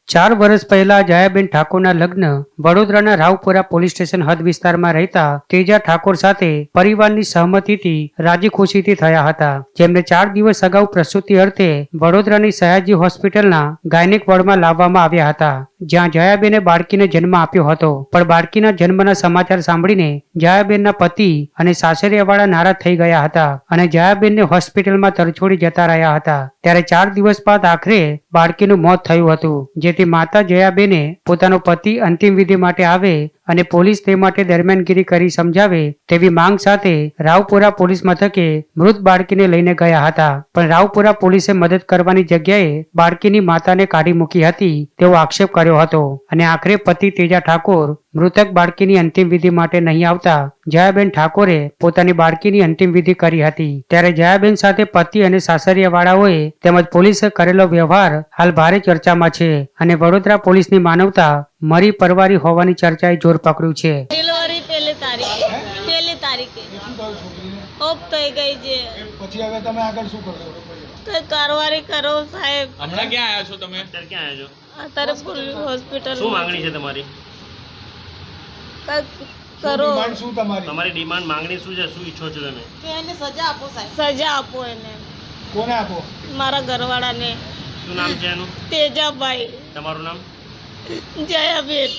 ચાર વર્ષ પહેલા જયાબેન ઠાકોરના લગ્ન વડોદરાના રાવપુરા પોલીસ સ્ટેશન હદ વિસ્તારમાં રહેતા તેજા ઠાકોર સાથે પરિવારની સહમતિથી રાજી ખુશીથી થયા હતા, જેમને 4 દિવસ અગાઉ પ્રસૂતિ અર્થે વડોદરાની સયાજી હોસ્પિટલના ગાયનેક વોર્ડમાં લાવવામાં આવ્યા હતા, જ્યાં જયાબેને બાળકીને જન્મ આપ્યો હતો. પણ બાળકીના જન્મના સમાચાર સાંભળીને જયાબેનના પતિ અને સાસરિયાવાળા નારાજ થઈ ગયા હતા અને જયાબેનને હોસ્પિટલમાં તરછોડી જતા રહ્યા હતા. ત્યારે 4 દિવસ બાદ આખરે બાળકીનું મોત થયું હતું, જેથી માતા જયાબેને પોતાનો પતિ અંતિમ વિધિ માટે આવે અને પોલીસ તે માટે દરમિયાનગીરી કરી સમજાવે તેવી માંગ સાથે રાવપુરા પોલીસ મથકે મૃત બાળકીને લઈને ગયા હતા. પણ રાવપુરા પોલીસે મદદ કરવાની જગ્યાએ બાળકીની માતાને કાઢી મૂકી હતી તેવો આક્ષેપ કર્યો હતો અને આખરે પતિ તેજા ઠાકોર મૃતક બાળકીની અંતિમ વિધિ માટે નહીં આવતા જયાબેન ઠાકોરે પોતાની બાળકીની અંતિમ વિધિ કરી હતી. ત્યારે જયાબેન સાથે પતિ અને સાસરિયાવાળાઓએ તેમજ પોલીસે કરેલો વ્યવહાર હાલ ભારે ચર્ચામાં છે અને વડોદરા પોલીસની માનવતા મરી પરવારી હોવાની ચર્ચાએ જોર પકડ્યું છે. ડિલિવરી પહેલી તારીખે ઓફ થઈ ગઈ છે. પછી હવે તમે આગળ શું કરશો? કઈ કારવારી કરો સાહેબ. હમણાં ક્યાં આવ્યા છો તમે? અત્યારે ક્યાં આવ્યા છો? અત્યારે પોલીસ હોસ્પિટલ. શું માંગણી છે તમારી? કઈ કરો. શું તમારી ડિમાન્ડ માંગણી શું છે? શું ઈચ્છો છો તમે? કે એને સજા આપો સાહેબ. સજા આપો એને. કોને આપો? મારા ઘરવાળાને. શું નામ છે એનું? તેજાભાઈ. તમારું નામ? જયાબેન.